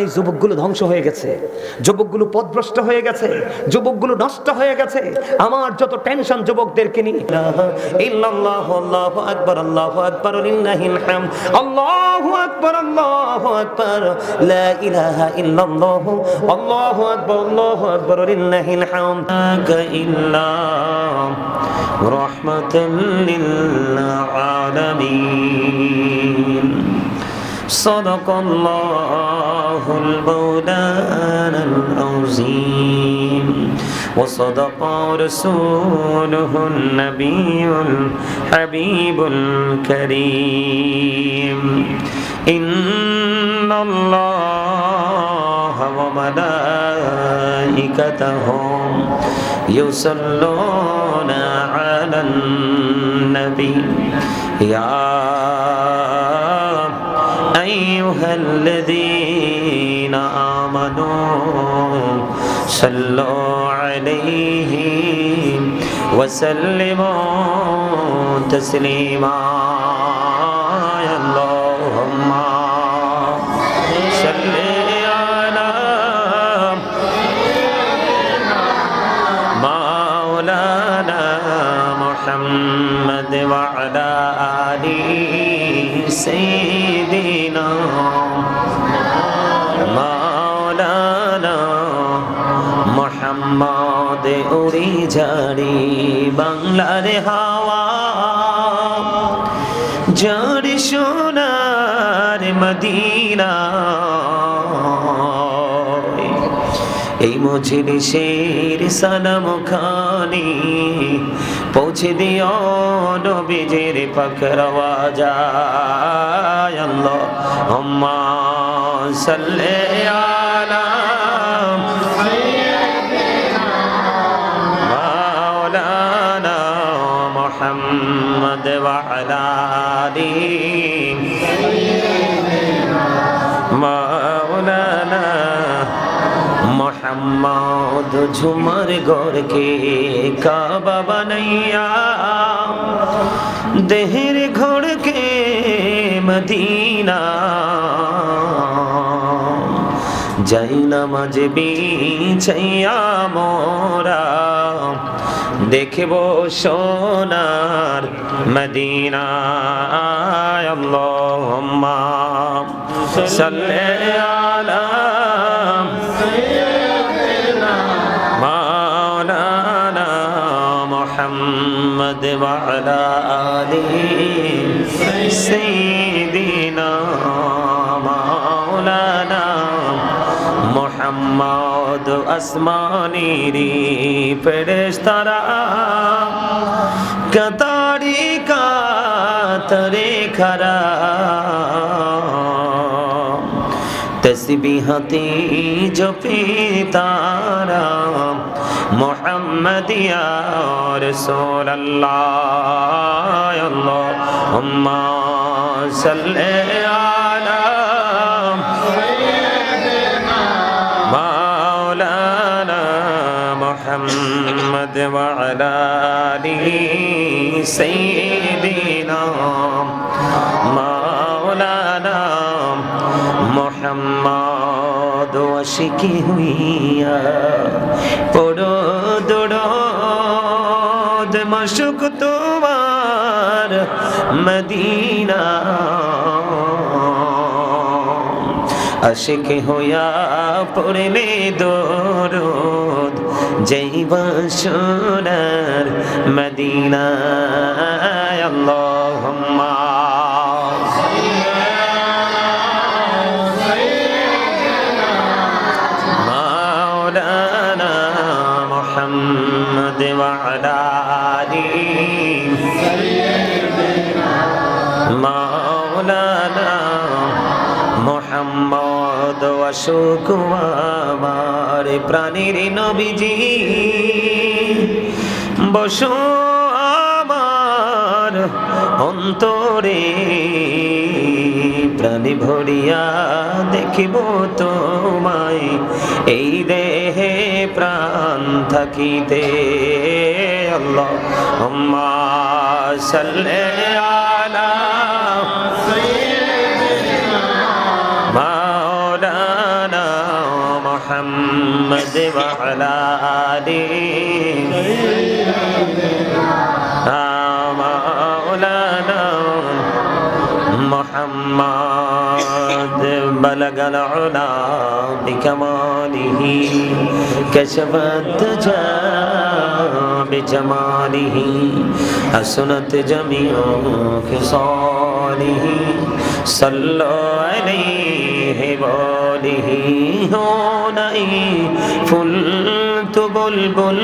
এই যুবকগুলো ধ্বংস হয়ে গেছে, যুবকগুলো পথভ্রষ্ট হয়ে গেছে, যুবকগুলো নষ্ট হয়ে গেছে। আমার যত টেনশন যুবকদেরকে নিয়ে। ইল্লাল্লাহু আল্লাহু আকবার, আল্লাহু আকবার, লিল্লাহিল হামদ, আল্লাহু আকবার, আল্লাহু আকবার, লা ইলাহা ইল্লাল্লাহ, আল্লাহু আকবার, আল্লাহু আকবার, লিল্লাহিল হামদ। ইল্লা রাহমাতাল লিল আলামিন। صدق الله المولانا العظيم وصدق رسوله النبي الحبيب الكريم إن الله وملائكته يصلون على النبي يا أيها الذين آمنوا صلوا عليه وسلموا تسليما اللهم صل على مولانا محمد وعلى آله سيدنا مولانا محمد উড়ি ঝাড়ি বাংলার হাওয়া ঝাড়ি সোনার মদিনা এই মজলিসের সালাম খানি পৌঁছে দিও নবীজির পাকের আওয়াজায় আল্লাহুম্মা সাল্লি আলা মাওলানা মুহাম্মদ ওয়া আলা আলিহি মাওলানা মোহাম্মদ ঝুমর গড়কে কাবা বানাইয়া দেহের ঘড়কে মদিনা যাই নামাজ বিছাইয়া মোরা দেখব সোনার মদিনা আল্লাহুম্মা সাল্লি আলা مولانا محمد وعلى آله سيدنا مولانا محمد আসমানেরি ফেরেশতারা কাতারি কাতরে খারা তসবিহাতে জপে তারা মুহাম্মাদিয়া রাসূলুল্লাহ আল্লাহুম্মা সাল্লি আলা মাওলানা মুহাম্মদ ওয়া আলা আলিহি সাইয়্যিদিনা মাওলানা মোহাম্মদ আশিকি হুইয়া পড়ো দরুদ মাশুক তোমার মদিনা আশিক হইয়া পড়লে দরুদ যাইবা সোনার মদিনা আল্লাহুম্মা محمد وعلى آله مولانا محمد وشوق আমার প্রাণের নবীজি বসো আমার অন্তরে প্রাণে ভরিয়া দেখিব তোমায় এই দেহে প্রাণ থাকিতে আল্লাহুম্মা সাল্লি আলা মাওলানা مولانا محمد وعلى آله مولانا محمد بلغ العلا بكماله كشف الدجى بجماله حسنت جميع خصاله صلوا عليه وآله هونئ فلت بلبل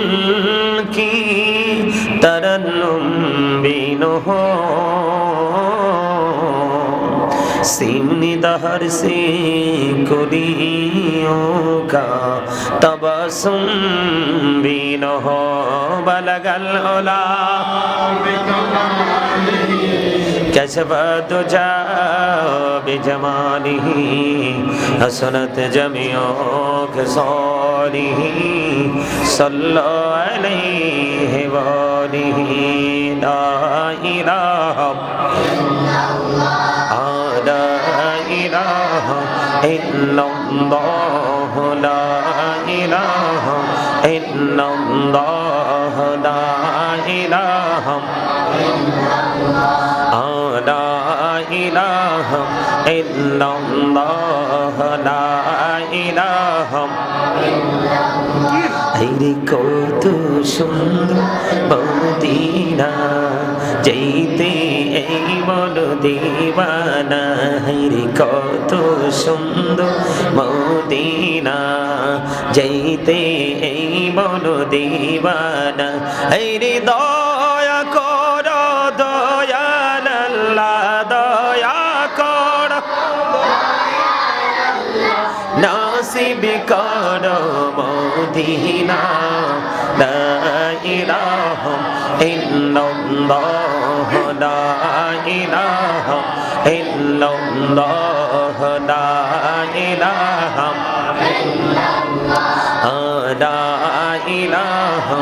کی ترنم بینه सिमनी दहर से कुरियों का तबसुम भी न हो बलगल उला कशफ दुजा बिजमालिही हसनत जमियों खसालिही सल्लो अलैहि वालिही ला इलाहा illallah la ilaha illallah la ilaha la ilaha illallah la ilaha আইরে কত সুন্দর মদিনা যাইতে এই মন দিওয়ানা আইরে কত সুন্দর মদিনা যাইতে এই মন দিওয়ানা আইরে দয়া কর দয়াল আল্লাহ দয়া কর নাসিব কর মদিনা লা ইলাহা ইল্লাল্লাহ লা ইলাহা ইল্লাল্লাহ লা ইলাহা লা ইলাহা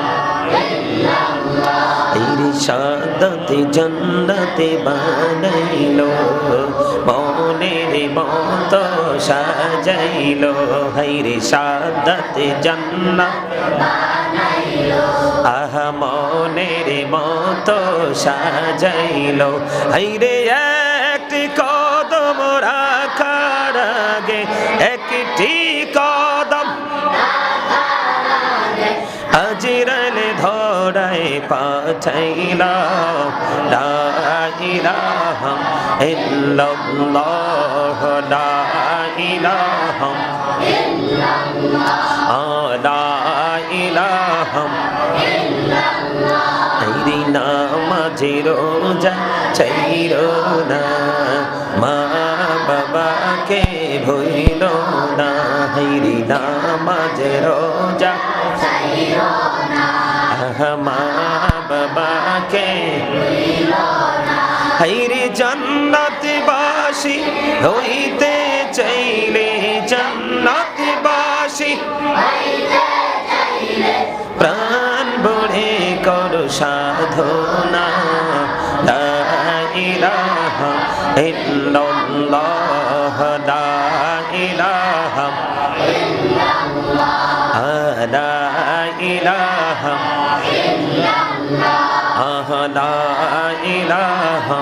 ইরশাদতে জান্নাতে বানাইলো মনের মতো সাজাইলো হাইরে সাদাতে জান্নাত আহা মনের মতো সাজাইলো হাইরে একটি কদম রাখার আগে একটি কদম আজরাইল ধরায় পাঠাইলা লা ইলাহা ইল্লাল্লাহ লা ইলাহা লা ইলাহা আইরি নামাজে রোজা চাইরো না মা বাবাকে ভুইলো না হাইরি নামাজে রোজা চাইরো না মা বাবাকে ভুইলো না হাইরি জান্নাতবাসী হইতে চাইলে জান্নাতবাসী হইতে চাইলে প্রাণ ভরে কর সাধনা লা ইলাহা ইল্লাল্লাহ লা ইলাহা ইল্লাল্লাহ লা ইলাহা ইল্লাল্লাহ লা ইলাহা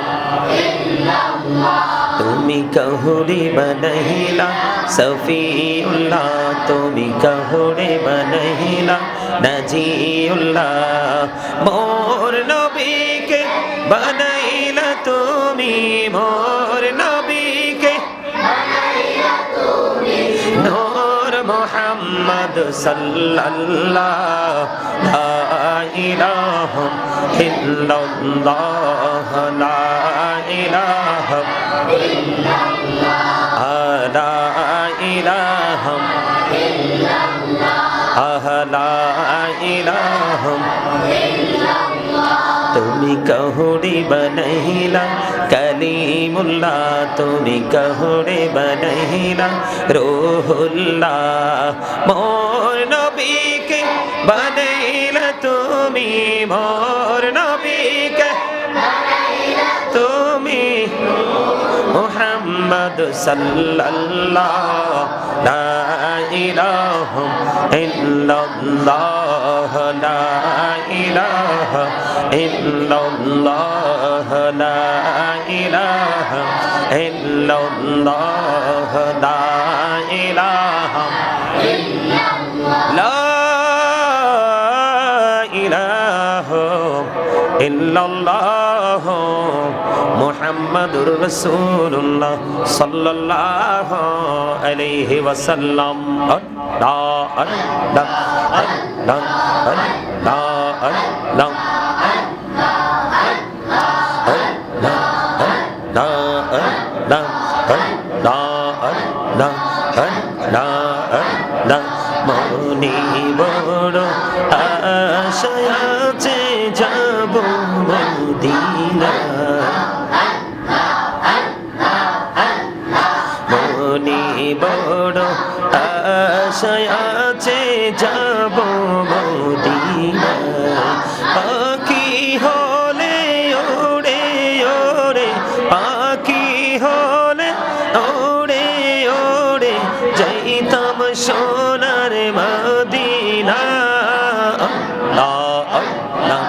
ইল্লাল্লাহ তুমি কহুরে বনহিলা সফিউল্লাহ তুমি কহুরে বনহিলা নাজিউল্লাহ মোর নবীকে বানাইলা তুমি মোর নবীকে বানাইলা তুমি নূর মুহাম্মদ সাল্লাল্লাহ লা ইলাহা ইল্লাল্লাহ লা ইলাহা ইল্লাল্লাহ লা ইলাহা ইল্লাল্লাহ লা ইলাহা ইল্লাল্লাহ তুমি কহুরে বনহিলা কলিমুল্লাহ তুমি কহুরে বনহিলা রূহুল্লাহ মোর নবীকে বানাইলা তুমি মোর নবীকে বানাইলা তুমি মুহাম্মদ সাল্লাল্লাহ লা ইলাহা ইল্লাল্লাহ লা ইলাহা ইল্লাল্লাহ লা ইলাহা ইল্লাল্লাহ লা ইলাহা লা ইলাহা ইল্লাল্লাহ মুহাম্মাদুর রাসূলুল্লাহ সাল্লাল্লাহু আলাইহি ওয়াসাল্লাম। আল্লাহ আল্লাহ আল্লাহ আল্লাহ আল্লাহ মনে বড় আশায় আছে যাব মদিনা, মনে বড় আশায় আছে যাব মদিনা। পাখি হলে ওড়ে ওড়ে, পাখি হলে ওড়ে ওড়ে যাইতাম সোনার মদিনা। আল্লাহ আল্লাহ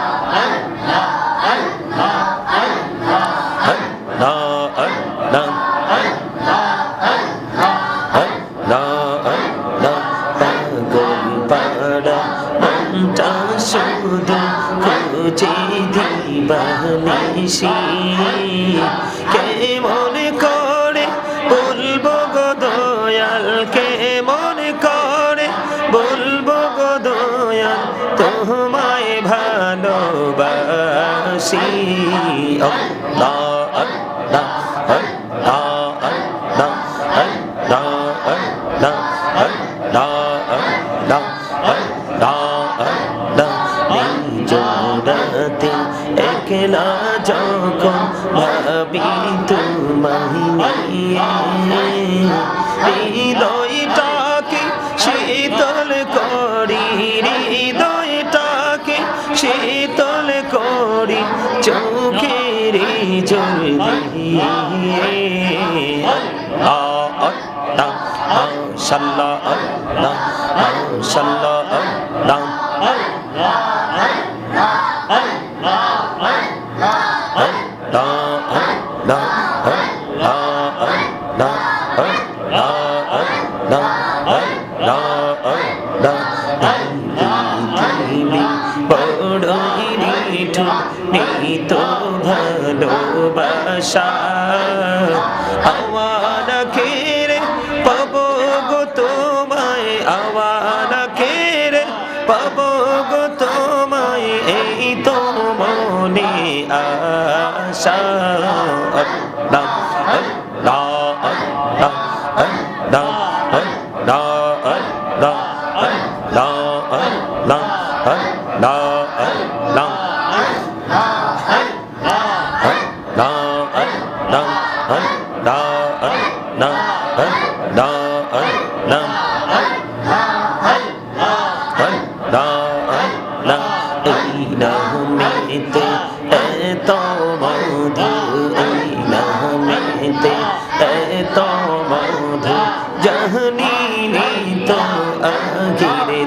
শুধু খুঁজে দিবানিশি, কেমন করে বলবো গো দয়াল, কেমন করে বলবো গো দয়াল তোমায় ভালোবাসি। আল্লাহ আল্লাহ আল্লাহ আল্লাহ আল্লাহ আল্লাহ আল্লাহ আল্লাহ জোড়াতে একলা যখন ভাবি তোমায় নিয়ে, হৃদয়টাকে শীতল করি, হৃদয়টাকে শীতল করি চোখের জল দিয়ে। আল্লাহ মাশাআল্লাহ আল্লাহ মাশাআল্লাহ আল্লাহ তো ভালোবাসা আওয়ানা খেরে পাবো গো তোমায়, আওয়ানা খেরে পাবো গো তোমায় এই তো মনে আশা। আল্লাহ আল্লাহ আল্লাহ আল্লাহ আল্লাহ আল্লাহ আল্লাহ আল্লাহ আল্লাহ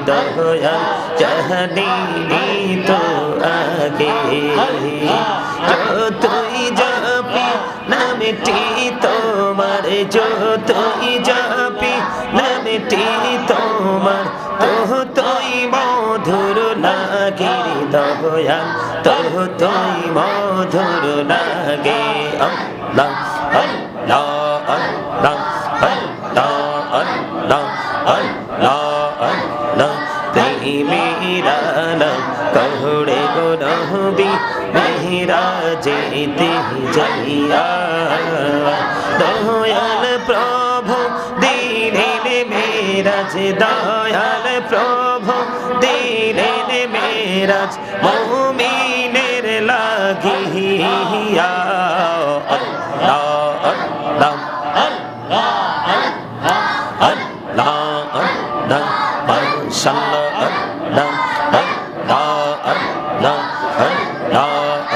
দয়াল জাহানি তো আগে, যতই জাপি নামটি তোমার, যতই জাপি নামটি তোমার ততই মধুর লাগে দয়াল, ততই মধুর লাগে। আল্লাহ আল্লাহ আল্লাহ আল্লাহ আল্লাহ আল্লাহ আল্লাহ মেরা নাম কহুড়ে গো নহবি মেরা যেতে যাইয়া, দয়াল প্রভু দিলেন মেরাজ, দয়াল প্রভু দিলেন মেরাজ মুমিনের লাগিয়া। আল্লাহ আল্লাহ আল্লাহ আল্লাহ আল্লাহ মাশাআল্লাহ আল্লাহ আল্লাহ আল্লাহ আল্লাহ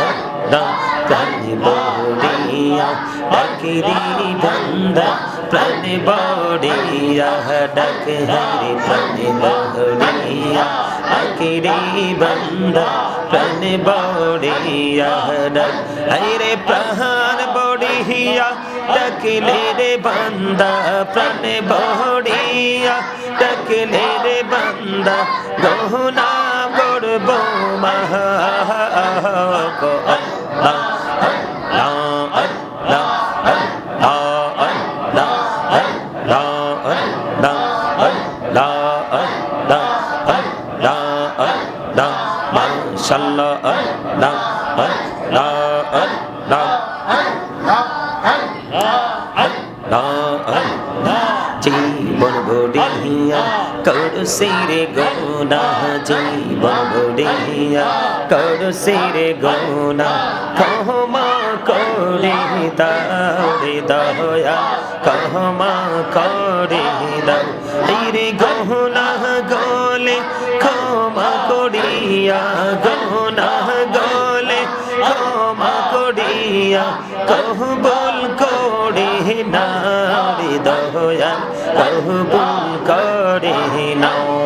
আল্লাহ প্রাণ বলিয়া ডাকিরি বান্দা, প্রাণ বড়িয়া ডাক হরে প্রাণে বড়িয়া ডাকে রে বান্দা প্রাণে বড়িয়া ডাক হরে প্রাণ বড়িয়া ডাকলে রে বান্দা প্রাণে বড়িয়া ডাকলে রে বান্দা গহনা গড়ব মহা আল্লাহ আল্লাহ জীবন বড়িয়া করছে রে গোনা জীবন বড়িয়া করছে রে গোনা ক্ষমা করে দাও রে দয়া ক্ষমা করে দাও এই রে গোনা গলে ক্ষমা করিয়া গোনা গলে ক্ষমা করিয়া কবুল করে নাও রে দয়া কবুল করে নাও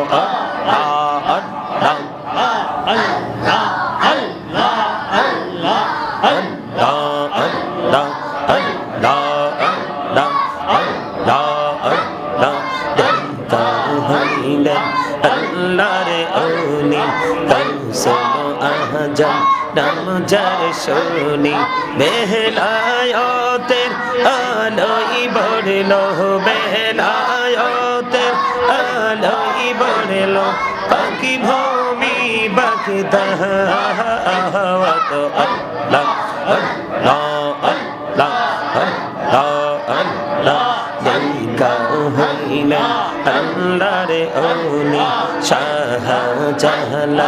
নাম যার শুনি বেলায়েতের আলোই বড়লো বেলায়েতের আলোই বড়লো পাখি ভূমি বাগদাদ আল্লাহ আল্লাহ আল্লাহ আল্লাহ দেখা হইলেন আল্লাহর ওলি শাহজালাল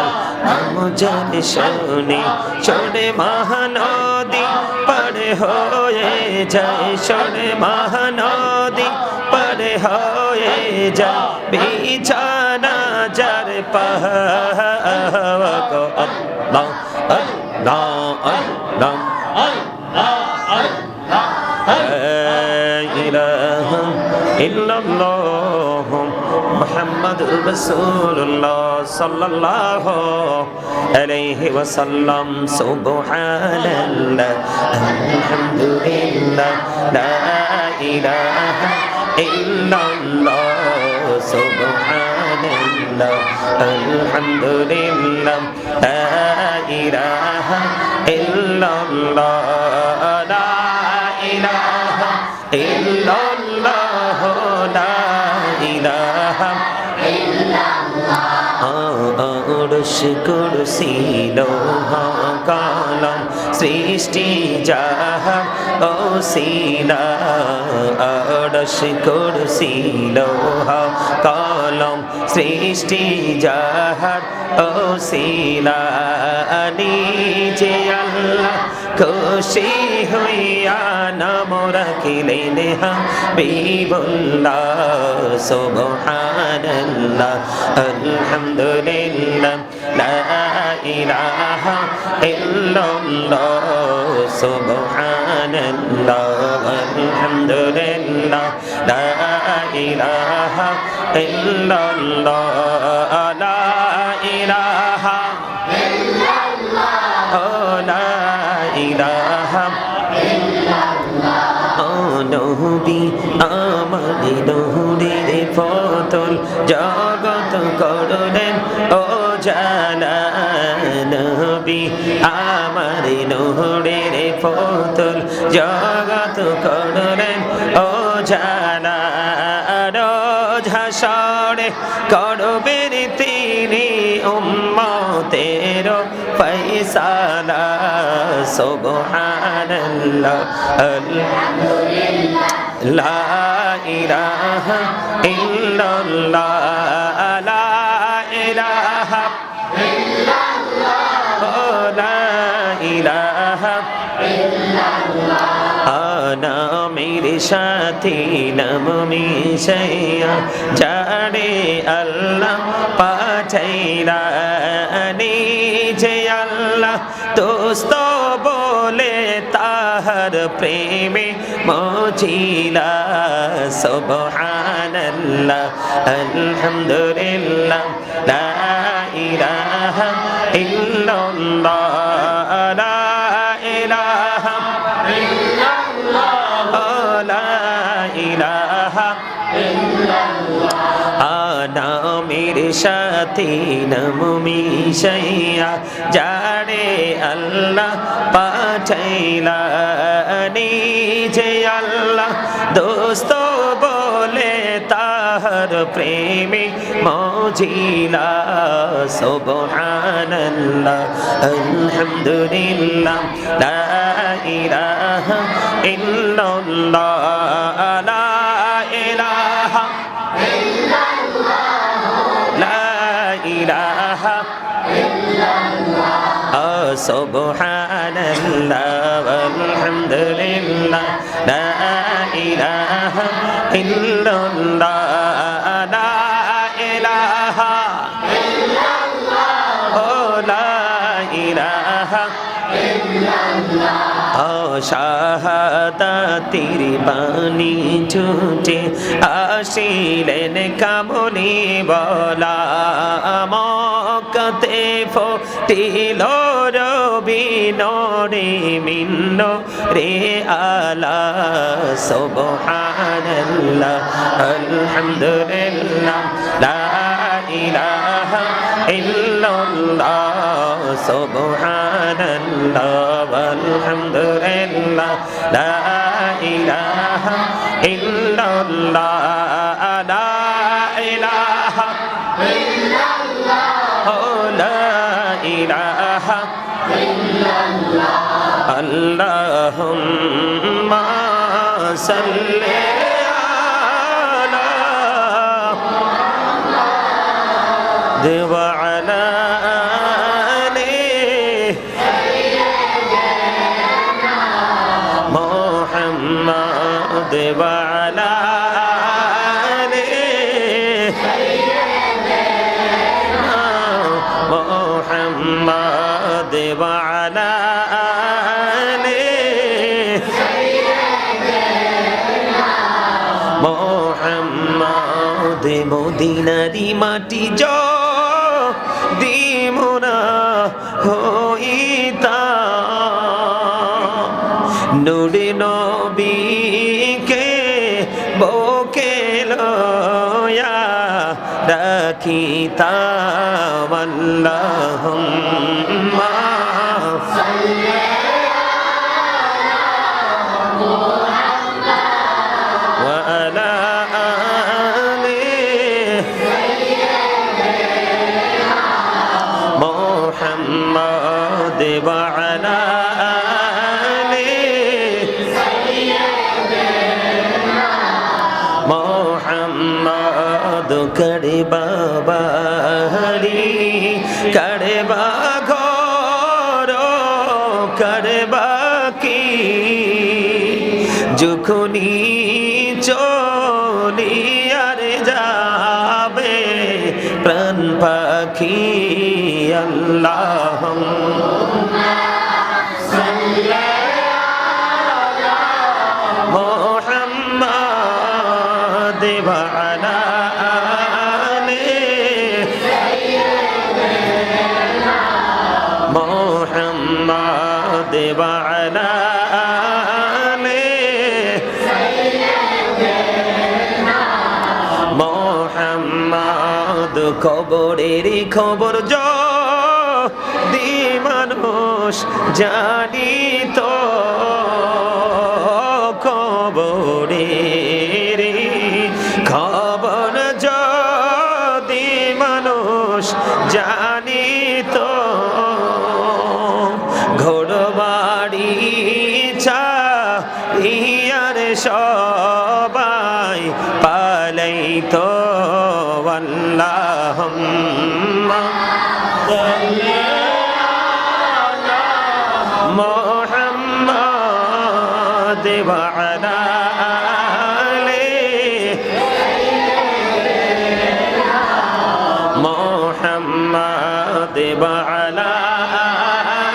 আমজাদ শুনি ছোড়ে মহানদী পার হয়ে যায় ছোড়ে মহানদী পার হয়ে যায় বিছানা যার পাহাড় গো আল্লাহ আল্লাহ আল্লাহ ইল্লাল্লাহ মুহাম্মাদুর রাসূলুল্লাহ সাল্লাল্লাহু আলাইহি ওয়াসাল্লাম সুবহানাল্লাহ আলহামদুলিল্লাহ লা ইলাহা ইল্লাল্লাহ সুবহানাল্লাহ আলহামদুলিল্লাহ লা ইলাহা ইল্লাল্লাহ লা ইলাহা ইল্লাল্লাহ লা ইলাহা ইল্লাল্লাহ আরশ কুরসি লোহা কালাম সৃষ্টি জাহান ওসিলা আরশ কুরসি লোহা কালাম সৃষ্টি জাহান ওসিলা নিজে আল্লাহ খুশি হইয়া নাম রাখিলেন হাবিবুল্লাহ সুবহানাল্লাহ আলহামদুলিল্লাহ লা ইলাহা ইল্লাল্লাহ সুবহানাল্লাহ আলহামদুলিল্লাহ লা ইলাহা ইল্লাল্লাহ লা ইলাহা ইল্লাল্লাহ লা ইলাহা ইল্লাল্লাহ নবী আমার নূরের ফতল জগৎ করলেন ও জালা নবী আমার নূরের ফতল জগৎ করলেন ও জালা রোজ হাসরে করবেন তিনি উম্মতের ফয়সালা সুবহানাল্লাহ আলহামদুলিল্লাহ লা ইলাহা ইল্লাল্লাহ লা ইলাহা ইল্লাল্লাহ লা ইলাহা ইল্লাল্লাহ আনা মেরে সাথী নাম মিশাইয়া যারে আল্লাহ পাঠাইলা নিজে আল্লাহ দোস্ত বলে তাহার প্রেমে মজিলা সুবহানাল্লাহ আলহামদুলিল্লাহ লা ইলাহা ইল্লাল্লাহ লা ইলাহা ইল্লাল্লাহ লা ইলাহা নামের সাথে নাম মিশাইয়া যারে আল্লাহ পাঠাইলা নিজে আল্লাহ দোস্ত বলে তাহার প্রেমে মজিলা সুবহানাল্লাহ আলহামদুলিল্লাহ লা ইলাহা ইল্লাল্লাহ লা ইলাহা সুবহানাল্লাহ আলহামদুলিল্লাহ লা ইলাহা ইল্লাল্লাহ লা ইলাহা ইল্লাল্লাহ লা ইলাহা ইল্লাল্লাহ শাহাদাতের বাণী ছুটে আসিলেন কামলি বলা মক্কাতে ফুটিল রবি নূরে মিন্ন রে আলা সুবহানাল্লাহ আলহামদুলিল্লাহ লা ইলাহা ইল্লাল্লাহ সুবহানাল্লাহ আলহামদুলিল্লাহ লা ইলাহা ইল্লাল্লাহ লা ইলাহা ইল্লাল্লাহ লা ইলাহা ইল্লাল্লাহ আল্লাহুম্মা সাল্লি আলা ওয়া আলা محمد وعلى آله سيدنا محمد وعلى آله سيدنا محمد মদিনারি মাটি যদি মোরা হইতা নূরে নবীকে বুকে লয়া রাখিতাম আল্লাহুম্মা সাল্লি আলা মুহাম্মাদ ওয়া আলা আলিহি সাইয়্যিদিনা মুহাম্মাদ ওয়া আলা মোহাম্মদ করে বাবারি করে ঘর করে বাকি যখনি চলিয়ার যাবে প্রাণ পাখি আল্লাহুম্মা সাল্লি আলা মুহাম্মাদ ওয়া আলা আলিহি সাইয়্যিদিনা মুহাম্মাদ ওয়া আলা আলিহি সাইয়্যিদিনা মুহাম্মাদ কবরের খবর যদি মানুষ জানিত কবরের খবর যদি মানুষ জানিত ঘোড়বাড়ি চাহিয়ার সবাই পালাইতো আল্লাহুম্মা সাল্লি আলা মুহাম্মাদ ওয়া আলা محمد وعلى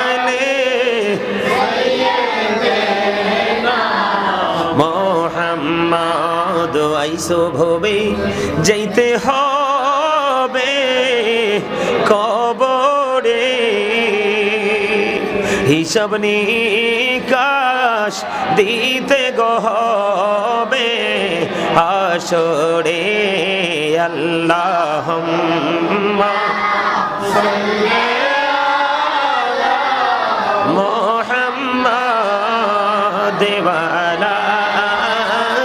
آله سيدنا আইসো ভবে যাইতে হবে কবরে, হিসাব নিকাশ দিতে হবে হাসরে। আল্লাহুম্মা মুহাম্মাদ ওয়া আলা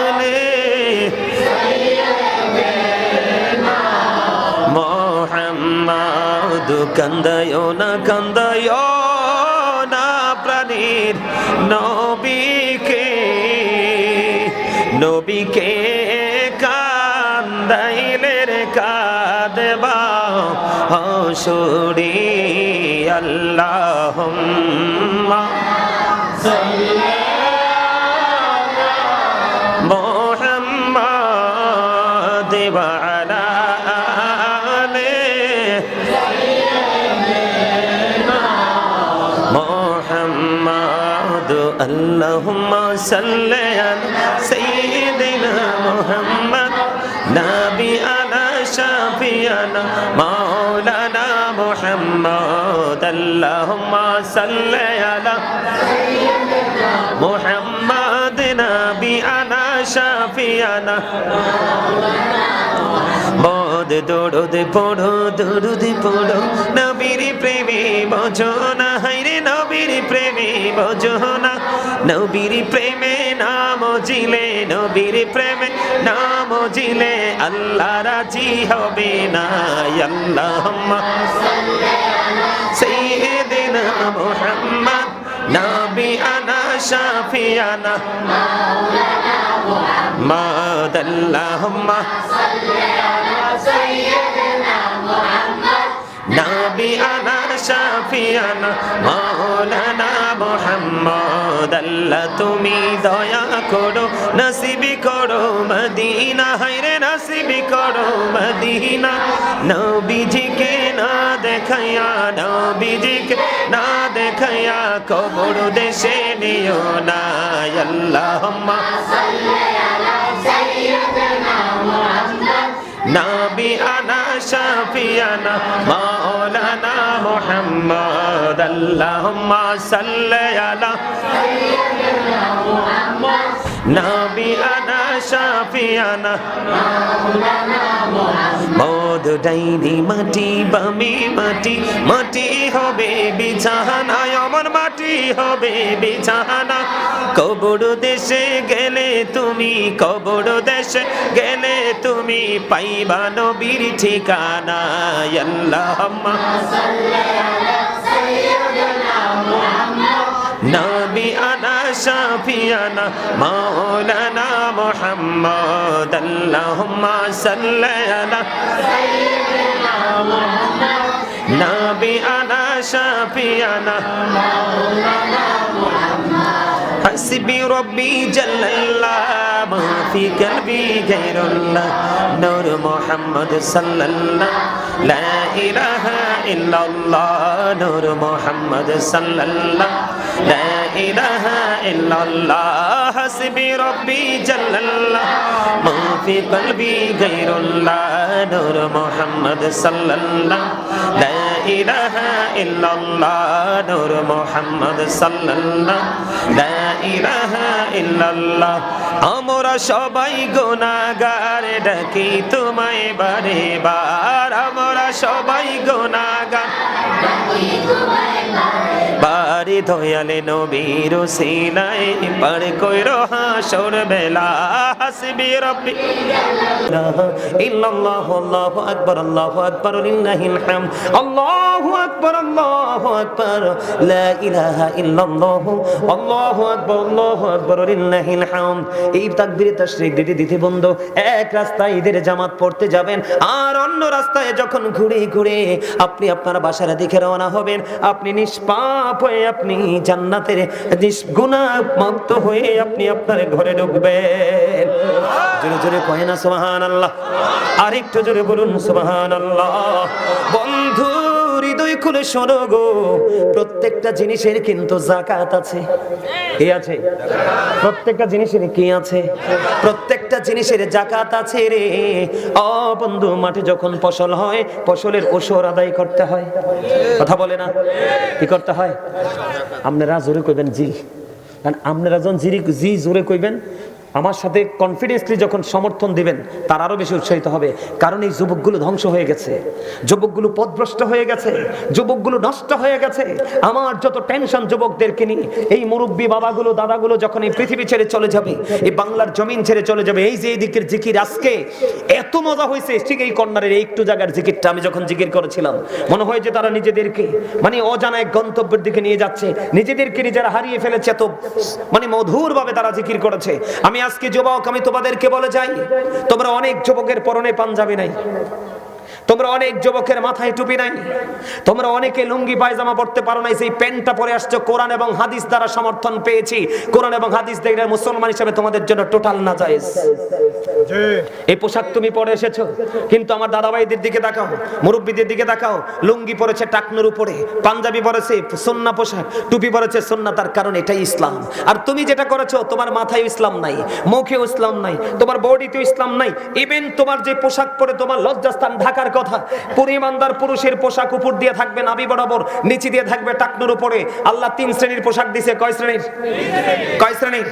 আলি মুহাম্মাদ। কান্দায়ো না প্রাণীর নবীকে কান্দাইলে রে কাঁদবা হাসরে। আল্লাহুম্মা মুহাম্মাদ ওয়া আলা আলি মুহাম্মাদ। আল্লাহুম্মা সাল্লি আলা সাইয়্যিদিনা মুহাম্মাদ নাবিয়ানা শাফিয়ানা মাওলানা মুহাম্মাদ। আল্লাহুম্মা সাল্লি আলা মুহাম্মাদ নাবিয়ানা শাফিয়ানা। বদ দরুদ পড়ো নবীর প্রেমে বজনা, হায়রে নবীর প্রেমে বজনা। নবীর প্রেমে নাম জিলে, নবীর প্রেমে নাম জিলে আল্লাহ রাজি হবে না। আল্লাহুম্মা সাইয়্যিদিনা মুহাম্মাদ নাবিয়ানা শাফিয়ানা মাওলানা মুহাম্মাদ। আল্লাহুম্মা নাবিয়ানা শাফিয়ানা মাওলানা মুহাম্মাদ। আল্লাহ তুমি দয়া করো নসিবি করো মদিনা, হায়রে নসিবি করো মদিনা। নবীজিকে না দেখাইয়া, নবীজিকে না দেখাইয়া কবর দেশে নিও না। আল্লাহুম্মা নাবিয়ানা শাফিয়ানা মাওলানা মুহাম্মাদ। আল্লাহুম্মা সাল্লি আলা নাবিয়ানা শাফিয়ানা মাওলানা মুহাম্মাদ। মদ ডাইনি মাটি বামি মাটি হবে বিছানা, আমার মাটি হবে বিছানা। কবর দেশে গেলে তুমি, কবর দেশে গেলে তুমি পাইবা নবীর ঠিকানা। আল্লাহুম্মা সাল্লি আলা সাইয়্যিদিনা মুহাম্মাদ নাবিয়ানা শাফিয়ানা মাওলানা মুহাম্মাদ। আল্লাহুম্মা সাল্লি আলা সাইয়্যিদিনা মুহাম্মাদ নাবিয়ানা শাফিয়ানা মাওলানা মুহাম্মাদ। حسبي ربي جل الله ما في قلبي غير الله نور محمد صلى الله لا إله إلا الله نور محمد صلى الله لا إله إلا الله حسبي ربي جل الله ما في قلبي غير الله نور محمد صلى الله لا إله إلا الله نور محمد صلى الله لا ইলাহা ইল্লাল্লাহ। আমরা সবাই গুনাহগার ডাকি তোমায় বারে বার, আমরা সবাই গুনাহগার ডাকি তোমায় বারে দয়ালে নবীর ওসিলায় পার কইরো হাসর বেলা। হাসবি রব্বি ইল্লাল্লাহু আল্লাহু আকবার লিল্লাহিল হামদ। আল্লাহু আকবার লা ইলাহা ইল্লাল্লাহু আল্লাহু আকবার লিল্লাহিল হামদ। এই তাকবীরে তাশরিক দিতে বন্ধু এক রাস্তায় ঈদের জামাত পড়তে যাবেন, আর অন্য রাস্তায় যখন ঘুরে ঘুরে আপনি আপনার বাসার দিকে রওনা হবেন, আপনি নিষ্পাপ হয়ে আপনি জান্নাতের গুনাহ মুক্ত হয়ে আপনি আপনার ঘরে ঢুকবেন। জোরে জোরে কহেন সুবহানাল্লাহ, আর একটু জোরে বলুন সুবহানাল্লাহ। বন্ধু হৃদয় খুলে শোনো গো, প্রত্যেকটা জিনিসের কিন্তু যাকাত আছে। কি আছে? প্রত্যেকটা জিনিসের কি আছে? প্রত্যেকটা জিনিসের যাকাত আছে রে। ও বন্ধু, মাঠে যখন ফসল হয়, ফসলের ওশর আদায় করতে হয়। কথা বলে না? কি করতে হয়? আপনারা জোরে কইবেন জি, কারণ আপনারা যখন জি জোরে কইবেন, আমার সাথে কনফিডেন্সলি যখন সমর্থন দিবেন, তার আরো বেশি উৎসাহিত হবে। কারণ এই যুবকগুলো ধ্বংস হয়ে গেছে, যুবকগুলো পথভ্রষ্ট হয়ে গেছে, যুবকগুলো নষ্ট হয়ে গেছে। আমার যত টেনশন যুবকদেরকে নিয়ে। এই মুরব্বী বাবাগুলো দাদাগুলো যখন এই পৃথিবী ছেড়ে চলে যাবে, এই বাংলার জমিন ছেড়ে চলে যাবে, এই যে এই দিকের জিকির আজকে এত মজা হয়েছে, ঠিক এই কর্নারের এই একটু জায়গার জিকিরটা আমি যখন জিকির করেছিলাম, মনে হয় যে তারা নিজেদেরকে মানে অজানা এক গন্তব্যের দিকে নিয়ে যাচ্ছে, নিজেদেরকে নিজেরা হারিয়ে ফেলেছে। এত মানে মধুর ভাবে তারা জিকির করেছে। আমি আজকে যুবক, আমি তোমাদেরকে বলে যাই, তোমরা অনেক যুবকের পরনে পাঞ্জাবি নাই, তোমরা অনেক যুবকের মাথায় টুপি নাই, তোমরা অনেকে লুঙ্গি পায়জামা পড়তে পারো নাই, সেই প্যান্টটা পরে আসছো। কোরআন এবং হাদিস দ্বারা সমর্থন পেয়েছি, কোরআন এবং হাদিস দেখলে মুসলমান হিসেবে তোমাদের জন্য টোটাল নাজায়েজ। এই পোশাক তুমি পরে এসেছো, কিন্তু আমার দাদাভাইদের দিকে তাকাও, মুরব্বীদের দিকে তাকাও, লুঙ্গি পরেছে টাকনুর উপরে, পাঞ্জাবি পরেছে সুন্নাহ পোশাক, টুপি পরেছে সুন্নাহ। তার কারণ এটাই ইসলাম। আর তুমি যেটা করেছো, তোমার মাথায় ইসলাম নাই, মুখেও ইসলাম নাই, তোমার বডিতেও ইসলাম নাই। ইভেন তোমার যে পোশাক পরে তোমার লজ্জাস্থান ঢাকার কথা, পুরো ইমানদার পুরুষের পোশাক উপর দিয়ে থাকবে নাভি বরাবর, নিচে দিয়ে থাকবে টাকনুর উপরে। আল্লাহ 3 শ্রেণীর পোশাক দিয়েছে। কয় শ্রেণীর? কয় শ্রেণীর?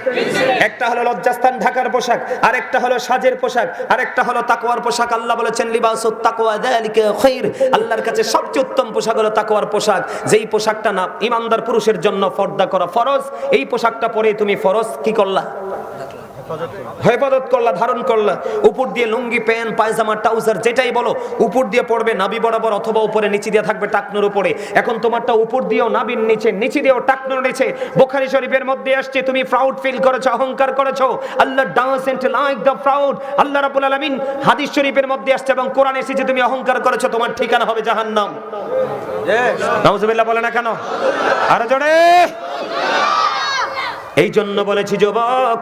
একটা হলো লজ্জাস্থান ঢাকার পোশাক, আরেকটা হলো সাজের পোশাক, আরেকটা হলো তাকওয়ার পোশাক। আল্লাহ বলেছেন লিবাসুত তাকওয়া যালিকা খায়র, আল্লাহর কাছে সবচেয়ে উত্তম পোশাক হলো তাকওয়ার পোশাক। যেই পোশাকটা না ইমানদার পুরুষের জন্য পর্দা করা ফরজ, এই পোশাকটা পরে তুমি ফরজ কি করলা? হেফাজত করলা, ধারণ করলা। উপর দিয়ে লুঙ্গি, প্যান্ট, পায়জামা, ট্রাউজার যেটাই বলো, উপর দিয়ে পড়বে নাভি বরাবর, অথবা উপরে নিচে দিয়ে থাকবে টাকনুর উপরে। এখন তোমারটা উপর দিয়েও নাভির নিচে, নিচে দিয়েও টাকনুর নিচে। বুখারী শরীফের মধ্যে আসছে, তুমি প্রাউড ফিল করেছো, অহংকার করেছো। আল্লাহ ডাজন্ট লাইক দ্য প্রাউড। আল্লাহ রাব্বুল আলামিন হাদিস শরীফের মধ্যে আসছে এবং কোরআনে এসেছে, তুমি অহংকার করেছো, তোমার ঠিকানা হবে জাহান্নাম। নাউজুবিল্লাহ বলে না কেন? আরো জোরে। এই জন্য বলেছি যুবক,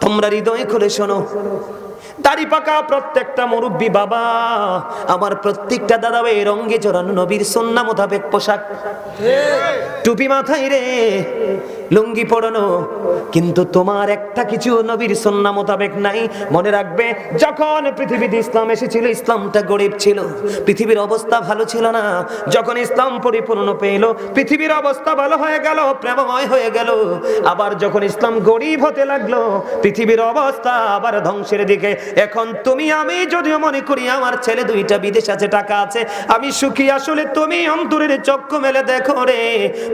তোমরা হৃদয় খুলে শোনো। দাড়ি পাকা প্রত্যেকটা মুরব্বী বাবা, আমার প্রত্যেকটা দাদা ভাই, রঙে জড়ানো নবীর সুন্নাহ মোতাবেক পোশাক, টুপি মাথায় রে, লুঙ্গি পরানো, কিন্তু তোমার একটা কিছু নবীর সুন্নাহ মোতাবেক নাই। মনে রাখবে, যখন পৃথিবীতে ইসলাম এসেছিল, ইসলামটা গরিব ছিল, পৃথিবীর অবস্থা ভালো ছিল না। যখন ইসলাম পরিপূর্ণ পেল, পৃথিবীর অবস্থা ভালো হয়ে গেল, প্রেমময় হয়ে গেল। আবার যখন ইসলাম গরিব হতে লাগলো, পৃথিবীর অবস্থা আবার ধ্বংসের দিকে। এখন তুমি আমি যদিও মনে করি আমার ছেলে 2টা বিদেশ আছে, টাকা আছে, আমি সুখী, আসলে তুমি অন্তরের চক্ষু মেলে দেখো রে,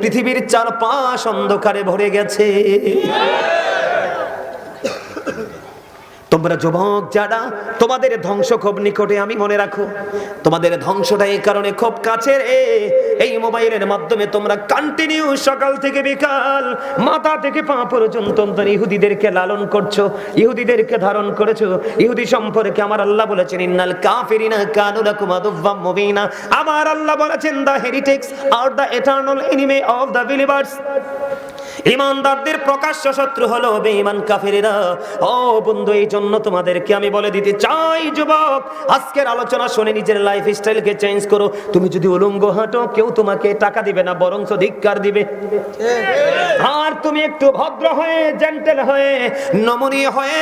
পৃথিবীর চারপাশ অন্ধকারে ভরে গেছে। তোমরা যুবক যারা, তোমাদের ধ্বংস খুব নিকটে। আমি মনে রাখো, তোমাদের ধ্বংসটা এই কারণে খুব কাছের। এই মোবাইলের মাধ্যমে তোমরা কন্টিনিউ সকাল থেকে বিকাল, মাথা থেকে পা পর্যন্ত ইহুদিদেরকে লালন করছো, ইহুদিদেরকে ধারণ করেছো। ইহুদি সম্পর্কে আমার আল্লাহ বলেছেন, ইন্নাল কাফিরিনা কানু লাকুম আদুওয়াম মুবিনা। আমার আল্লাহ বলেছেন, দ্য হেরিটেক্স আর the eternal enemy of the believers. ইমানদারদের প্রকাশ্য শত্রু হলো বেঈমান কাফেরেরা। ও বন্ধু, এই জন্য তোমাদেরকে আমি বলে দিতে চাই যুবক, আজকের আলোচনা শুনে নিজের লাইফস্টাইলকে চেঞ্জ করো। তুমি যদি উলঙ্গ হাঁটো, কেউ তোমাকে টাকা দিবে না, বরং ধিক্কার দিবে। আর তুমি একটু ভদ্র হয়ে, জেন্টেল হয়ে, নমনীয় হয়ে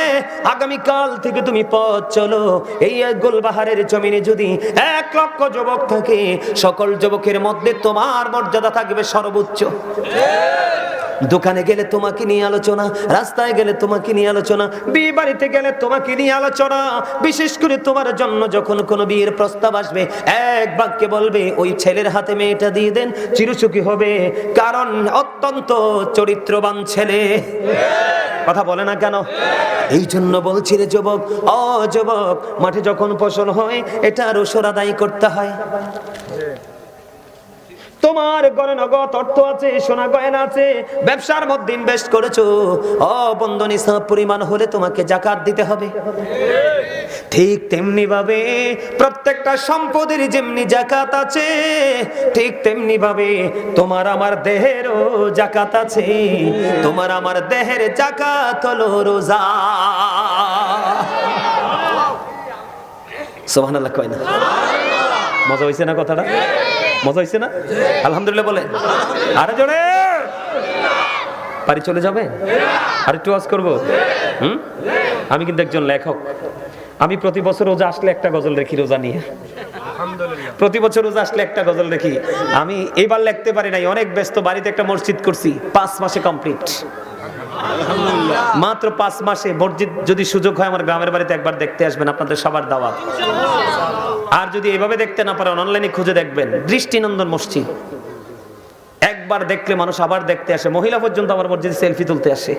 আগামীকাল থেকে তুমি পথ চলো। এই গোলবাহারের জমিনে যদি 1 লক্ষ যুবক থাকে, সকল যুবকের মধ্যে তোমার মর্যাদা থাকবে সর্বোচ্চ। দোকানে গেলে তোমাকে নিয়ে আলোচনা, রাস্তায় গেলে তোমাকে নিয়ে আলোচনা, বিয়ে বাড়িতে গেলে তোমাকে নিয়ে আলোচনা। বিশেষ করে তোমার জন্য যখন কোনো বিয়ের প্রস্তাব আসবে, এক বাক্যে বলবে, ওই ছেলের হাতে মেয়েটা দিয়ে দেন, চিরসুখী হবে, কারণ অত্যন্ত চরিত্রবান ছেলে। কথা বলে না কেন? এই জন্য বলছি রে যুবক, ও যুবক, মাঠে যখন ফসল হয়, এটার ওসর আদায় করতে হয়। তোমার ঘরে নগদ অর্থ আছে, সোনা গয়না আছে, ব্যবসার মধ্যে ইনভেস্ট করেছো, বন্ধু নিসাব পরিমাণ হলে তোমাকে যাকাত দিতে হবে। ঠিক তেমনি ভাবে প্রত্যেকটা সম্পদের যেমনি যাকাত আছে, ঠিক তেমনি ভাবে তোমার আমার দেহেরও যাকাত আছে। তোমার আমার দেহের যাকাত হলো রোজা। সুবহানাল্লাহ কয় না? মজা হইছে না কথাটা? মজা হয়েছে না? আলহামদুলিল্লাহ বলে আরে জোরে। বাড়ি চলে যাবে? আর একটু ওয়াজ করবো? আমি কিন্তু একজন লেখক। আমি প্রতি বছর রোজা আসলে একটা গজল রেখি, রোজা নিয়ে প্রতি বছর রোজা আসলে একটা গজল রেখি। আমি এবার লিখতে পারি নাই, অনেক ব্যস্ত। বাড়িতে একটা মসজিদ করছি, 5 মাসে কমপ্লিট। মাত্র 5 মাসে মসজিদ। যদি সুযোগ হয় আমার গ্রামের বাড়িতে একবার দেখতে আসবেন, আপনাদের সবার দাওয়াত। আর যদি এভাবে দেখতে না পারেন, অনলাইনে খুঁজে দেখবেন, দৃষ্টিনন্দন মসজিদ। একবার দেখলে মানুষ আবার দেখতে আসে। মহিলা পর্যন্ত আমার মসজিদে সেলফি তুলতে আসে।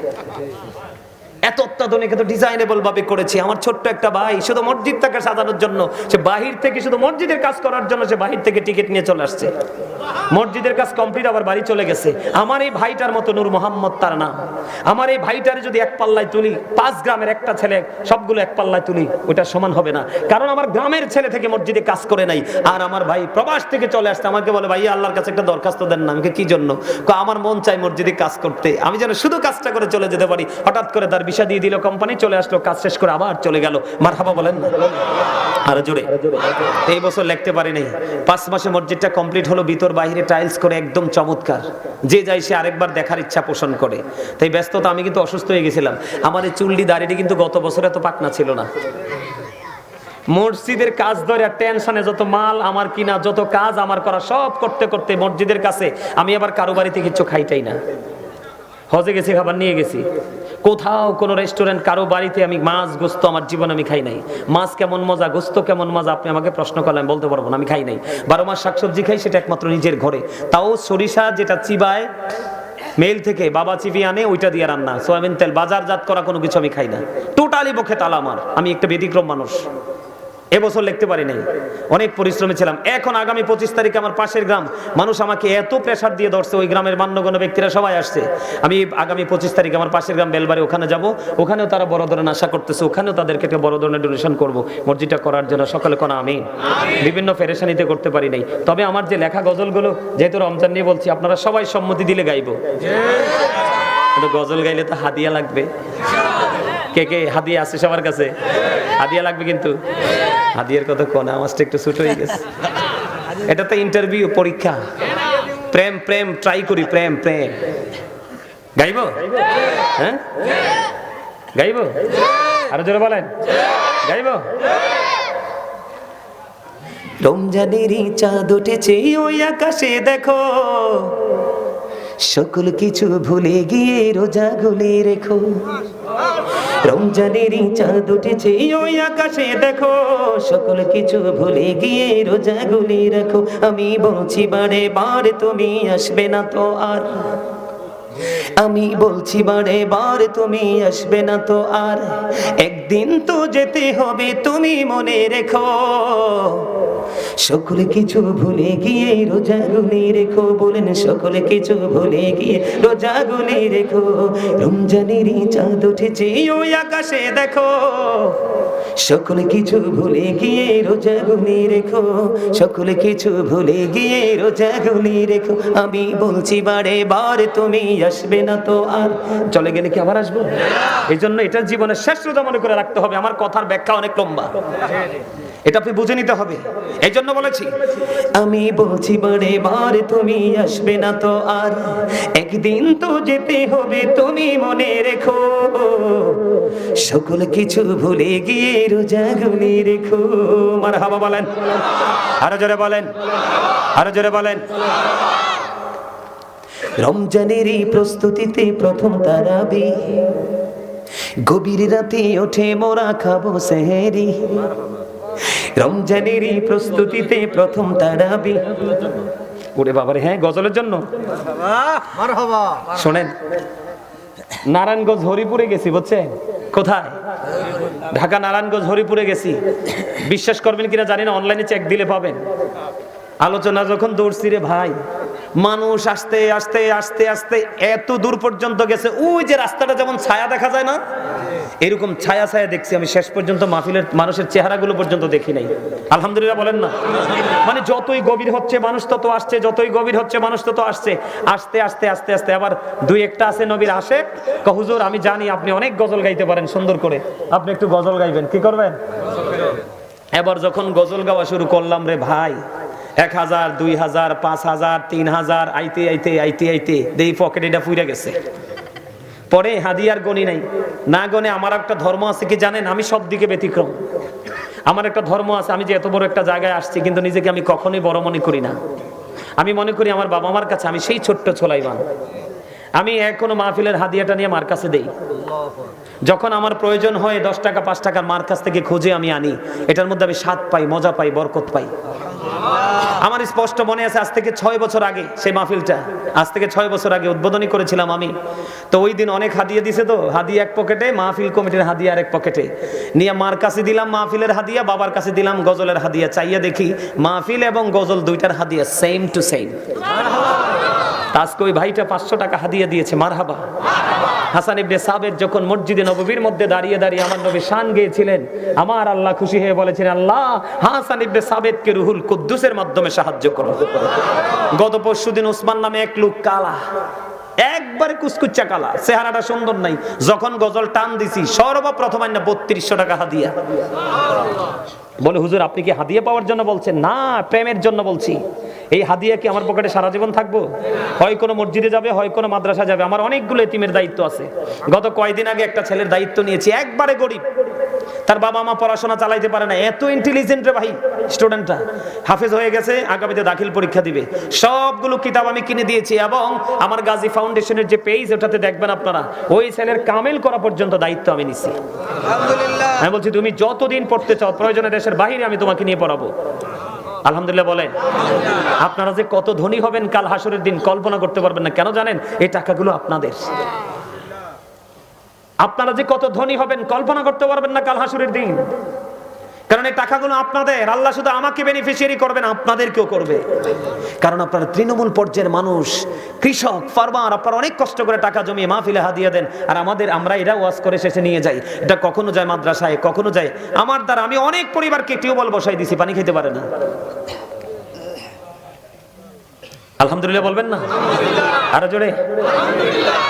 এত অত্যাধুনিক, এত ডিজাইনেবল ভাবে করেছি। আমার ছোট্ট একটা ভাই শুধু মসজিদটাকে সাজানোর জন্য, সে বাহির থেকে শুধু মসজিদের কাজ করার জন্য সে বাহির থেকে টিকিট নিয়ে চলে আসছে। মসজিদের কাজ কমপ্লিট, আবার বাড়ি চলে গেছে। আমার এই ভাইটার মতো, নূর মোহাম্মদ তার নাম, আমার এই ভাইটারে যদি এক পাল্লায় তুলি, 5 গ্রামের একটা ছেলে সবগুলো এক পাল্লায় তুলি, ওটা সমান হবে না। কারণ আমার গ্রামের ছেলে থেকে মসজিদে কাজ করে নাই, আর আমার ভাই প্রবাস থেকে চলে আসছে। আমাকে বলে, ভাই আল্লাহর কাছে একটা দরখাস্ত দেন না। আমাকে কি জন্য? আমার মন চাই মসজিদে কাজ করতে, আমি যেন শুধু কাজটা করে চলে যেতে পারি। হঠাৎ করে তার ভিসা দিয়ে দিল কোম্পানি, চলে আসলো, কাজ শেষ করে আবার চলে গেল। মারহাবা বলেন না? আরো জোরে। এই বছর লিখতে পারি নাই, 5 মাসে মসজিদটা কমপ্লিট হলো, ভিতর বাইরে টাইলস করে একদম চমৎকার। যে যাই সে আরেকবার দেখার ইচ্ছা পোষণ করে। তাই ব্যস্ততা, আমি কিন্তু অসুস্থ হয়ে গেছিলাম। আমার এই চুলডি দাড়িটি কিন্তু গত বছর এত পাকনা ছিল না। মসজিদের কাজ ধরে টেনশনে যত মাল আমার কিনা, যত কাজ আমার করা, সব করতে করতে মসজিদের কাছে আমি আবার কারো বাড়িতে কিছু খাইটাই না। হজে গেছি, খাবার নিয়ে গেছি। কোথাও কোনো রেস্টুরেন্ট, কারো বাড়িতে আমি মাছ গোস্ত আমার জীবন আমি খাই নাই। মাছ কেমন মজা, গোস্ত কেমন মজা, আপনি আমাকে প্রশ্ন করলেন, বলতে পারবো না, আমি খাই নাই। 12 মাস শাকসবজি খাই, সেটা একমাত্র নিজের ঘরে। তাও সরিষা যেটা চিবায় মেল থেকে বাবা চিবি আনে, ওইটা দিয়ে রান্না। সয়াবিন তেল বাজারজাত করা কোনো কিছু আমি খাই না। টোটালি মুখে তালা আমার। আমি একটা ব্যতিক্রম মানুষ। এবছর লিখতে পারি নাই, অনেক পরিশ্রমী ছিলাম। এখন আগামী 25 তারিখে আমার পাশের গ্রাম, মানুষ আমাকে এত প্রেসার দিয়ে ধরছে, ওই গ্রামের মান্যগণ্য ব্যক্তিরা সবাই আসছে। আমি আগামী 25 তারিখে আমার পাশের গ্রাম বেলবাড়ি, ওখানে যাব। ওখানেও তারা বড় ধরনের আশা করতেছে, ওখানেও তাদেরকে একটা বড় ধরনের ডোনেশন করব মসজিদটা করার জন্য। সকালে কোন আমি বিভিন্ন ফেরেশানিতে করতে পারি নাই। তবে আমার যে লেখা গজলগুলো, যেহেতু রমজান নিয়ে বলছি, আপনারা সবাই সম্মতি দিলে গাইবো। গজল গাইলে তো হাদিয়া লাগবে। কে কে হাদিয়া আছে সবার কাছে? হাদিয়া লাগবে কিন্তু। হাদিয়ার কথা কোন, আমারটা একটু ছোট হয়ে গেছে। এটা তো ইন্টারভিউ, পরীক্ষা। প্রেম প্রেম ট্রাই করি, প্রেম প্রেম গাইবো? হ্যাঁ গাইবো? আরো জোরে বলেন, গাইবো? রমজানেরই চাঁদ উঠেছে ওই আকাশে, দেখো সকল কিছু ভুলে গিয়ে রোজা গুলি রেখো। রমজানেরই চাঁদ উঠেছে ওই আকাশে, দেখো সকল কিছু ভুলে গিয়ে রোজা গুলি রাখো। আমি বলছি বারে বারে, তুমি আসবে না তো আর। আমি বলছি বারে বারে, তুমি আসবে না তো আর। একদিন তো যেতে হবে, তুমি মনে রেখো। সকলে কিছু ভুলে গিয়ে রোজা গুলি রেখো। বলেন, সকলে কিছু ভুলে গিয়ে রোজা গুলি রেখো। রমজানেরই চাঁদ উঠেছে ওই আকাশে, দেখো সকলে কিছু ভুলে গিয়ে রোজা গুলি রেখো। সকলে কিছু ভুলে গিয়ে রোজা গুলি রেখো। আমি বলছি বারে বারে, তুমি আসবে না তো আর। চলে গেলে কি আবার আসবো? এই জন্য এটা জীবনের শেষ রোজা মনে করে রাখতে হবে। আমার কথার ব্যাখ্যা অনেক লম্বা, এটা আপনি বুঝে নিতে হবে। এই জন্য বলেছি, আমি বলছি বারে বারে, তুমি আসবে না তো আর। একদিন তো যেতে হবে, তুমি মনে রেখো। সকল কিছু ভুলে গিয়ে রোজা গুলি রেখো। মারহাবা বলেন, আরো জোরে বলেন, আরো জোরে বলেন। রমজানেরই প্রস্তুতিতে প্রথম তারাবি, গভীর রাতে ওঠে মোরা খাবো সেহরি। রমজানেরই প্রস্তুতিতে প্রথম তারাবি। ওরে বাবারে, হ্যাঁ গজলের জন্য। শোনেন, নারায়ণগঞ্জ হরিপুরে গেছি, বুঝছেন? কোথায়? ঢাকা নারায়ণগঞ্জ হরিপুরে গেছি। বিশ্বাস করবেন কিনা জানি না, অনলাইনে চেক দিলে পাবেন। আলোচনা যখন দৌড়ছি রে ভাই, মানুষ আস্তে আস্তে আস্তে আস্তে এত দূর পর্যন্ত গেছে। ওই যে রাস্তাটা যেমন ছায়া দেখা যায় না, এরকম ছায়া ছায়া দেখছি আমি। শেষ পর্যন্ত মাহফিলের মানুষের চেহারাগুলো পর্যন্ত দেখি নাই। আলহামদুলিল্লাহ বলেন না? মানে যতই গভীর হচ্ছে মানুষ তত আসছে, যতই গভীর হচ্ছে মানুষ তত আসছে। আস্তে আস্তে আস্তে আস্তে আবার দুই একটা আছে নবীর আশেক, হুজুর আমি জানি আপনি অনেক গজল গাইতে পারেন সুন্দর করে, আপনি একটু গজল গাইবেন। কি করবেন? এবার যখন গজল গাওয়া শুরু করলাম রে ভাই, 1000, 2000, 5000, 3000 আইতে আইতে আইতে আইতে দেই পকেট এটা ফুইরা গেছে। পরে হাদিয়ার গণি নাই, না গনে আমার একটা ধর্ম আছে কি জানেন, আমি সব দিকে ব্যতিক্রম। আমার একটা ধর্ম আছে, আমি যে এত বড় একটা জায়গায় আসছি কিন্তু নিজেকে আমি কখনোই বড় মনে করি না। আমি মনে করি আমার বাবা মার কাছে আমি সেই ছোট্ট ছোলাইবান। আমি এখনো মাহফিলের হাদিয়াটা নিয়ে মার কাছে দেই। যখন আমার প্রয়োজন হয় 10 টাকা 5 টাকার মার কাছ থেকে খুঁজে আমি আনি, এটার মধ্যে আমি স্বাদ পাই, মজা পাই, বরকত পাই। আমার স্পষ্ট মনে আছে আজ থেকে 6 বছর আগে সেই মাহফিলটা, আজ থেকে 6 বছর আগে উদ্বোধনী করেছিলাম আমি। তো ওই দিন অনেক হাদিয়া দিছে, তো হাদিয়া এক পকেটে, মাহফিল কমিটির হাদিয়া আরেক পকেটে নিয়ে মার কাছে দিলাম মাহফিলের হাদিয়া, বাবার কাছে দিলাম গজলের হাদিয়া। চাইয়া দেখি মাহফিল এবং গজল দুইটার হাদিয়া সেম টু সেম। আজকে ওই ভাইটা 500 টাকা হাদিয়া দিয়েছে, মারহাবা। হাসান ইবনে সাবিত যখন মসজিদে নববীর মধ্যে দাঁড়িয়ে দাঁড়িয়ে আমার নবী শান গেয়েছিলেন, আমার আল্লাহ খুশি হয়ে বলেছিলেন, আল্লাহ হাসান ইবনে সাবিতকে রুহুল কুদ্দুসের মাধ্যমে সাহায্য করো। গত পরশুদিন ওসমান নামে এক লোক, কালা, একবারে কুচকুচ্চা কালা, চেহারাটা সুন্দর নাই, যখন গজল টান দিছি সর্বপ্রথম আইনা 3200 টাকা হাদিয়া। বলে হুজুর আপনি কি হাদিয়া পাওয়ার জন্য বলছেন? না, প্রেমের জন্য বলছি। এই হাদিয়া কি আমার পকেটে সারা জীবন থাকবো? হয় কোনো মসজিদে যাবে, হয় কোনো মাদ্রাসা যাবে। আমার অনেকগুলো এতিমের দায়িত্ব আছে। গত কয়েকদিন আগে একটা ছেলের দায়িত্ব নিয়েছি, একবারে গরিব, তার বাবা মা পড়াশোনা চালাইতে পারে না, এত ইন্টেলিজেন্ট রে ভাই, স্টুডেন্টটা হাফেজ হয়ে গেছে, আগামীতে দাখিল পরীক্ষা দিবে। সবগুলো কিতাব আমি কিনে দিয়েছি এবং আমার গাজী ফাউন্ডেশনের যে পেজ ওটাতে দেখবেন আপনারা, ওই ছেলের কামেল করা পর্যন্ত দায়িত্ব আমি নিছি। আলহামদুলিল্লাহ। আমি বলছি তুমি যতদিন পড়তে চাও, প্রয়োজনে দেশের বাইরে আমি তোমাকে নিয়ে পড়াবো। আলহামদুলিল্লাহ বলেন। আপনারা যে কত ধনী হবেন কাল হাসরের দিন কল্পনা করতে পারবেন না। কেন জানেন? এই টাকাগুলো আপনাদের। আপনারা যে কত ধনী হবেন কল্পনা করতে পারবেন না কাল হাসরের দিন, কারণ এই টাকাগুলো আপনাদের। আল্লাহ শুধু আমাকে বেনিফিশিয়ারি করবেন, আপনাদেরকেও করবে। কারণ আপনারা তৃণমূল পর্যায়ের মানুষ, কৃষক, ফার্মার, আপনারা অনেক কষ্ট করে টাকা জমিয়ে মাহফিলে হাদিয়া দেন, আর আমরা এরা ওয়াজ করে শেষে নিয়ে যাই। এটা কখনো যায় মাদ্রাসায়, কখনো যায় আমার দ্বারা। আমি অনেক পরিবারকে টিউবওয়েল বসাই দিছি, পানি খেতে পারে না। আলহামদুলিল্লাহ বলবেন না? আরো জোরে।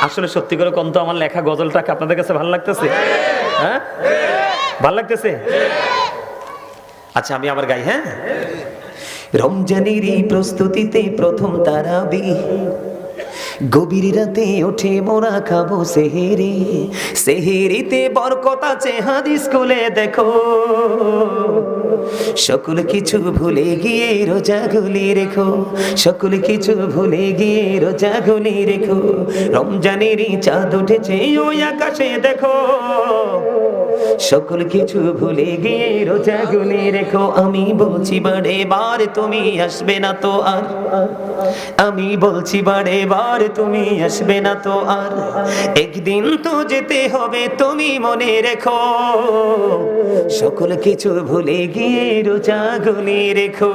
আসলে সত্যি করে কোন তো আমার লেখা গজলটাকে আপনাদের কাছে ভালো লাগতেছে? হ্যাঁ, ভালো লাগতেছে? আচ্ছা আমি আবার গাই। হ্যাঁ, রমজানের প্রস্তুতিতে প্রথম তারাবি, গভীর রাতে ওঠে মোরা খাবো সেহেরি, সেহেরিতে বরকত আছে হাদিস খুলে দেখো, সকল কিছু ভুলে গিয়ে রোজাগুলি রেখো, সকল কিছু ভুলে গিয়ে রোজাগুলি রেখো, রমজানের চাঁদ উঠেছে ওই আকাশে দেখো, সকল কিছু ভুলে গিয়ে রোজাগুলি রেখো। আমি বলছি বারে বার তুমি আসবে না তো আর, আমি বলছি বারে বার তুমি আসবে না তো আর, একদিন তো যেতে হবে তুমি মনে রেখো, সকল কিছু ভুলে গিয়ে রোজাগুলি রেখো।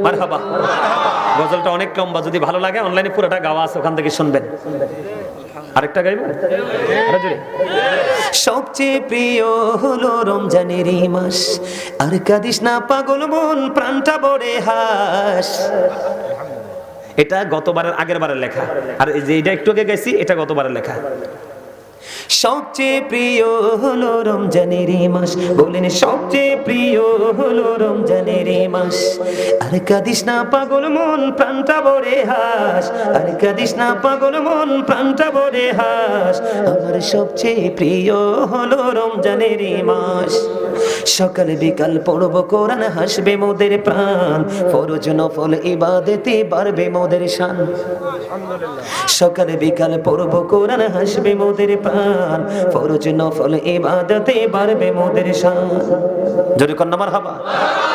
মারহাবা। গজলটা অনেক লম্বা, যদি ভালো লাগে অনলাইনে পুরোটা গাওয়া আছে, ওখান থেকে শুনবেন। আরেকটা গাইবো? সবচেয়ে প্রিয় হলো রমজানের মাস, আর কাঁদিস না পাগল মন, প্রাণটা ভরে হাস। এটা গতবারের আগের বারের লেখা, আর এই যে এটা একটু আগে গেছি এটা গতবারের লেখা। সবচেয়ে প্রিয় হলো রমজানের মাস, বলেন সবচেয়ে প্রিয় হলো রমজানের মাস, আর কাঁদিস না পাগল মন, প্রাণটা ভরে হাস, আর কাঁদিস না পাগল মন, প্রাণটা ভরে হাস, আমার সবচেয়ে প্রিয় হলো রমজানের মাস। সকাল বিকাল পড়ব কোরআন, হাসবে মোদের প্রাণ, ফরজ নফল ইবাদতে বাড়বে মোদের শান। সকাল বিকাল পড়ব কোরআন, হাসবে মোদের প্রাণ, ফরজ নফল ইবাদতে বাড়বে মোদের শান। জোরে কর না মারহাবা,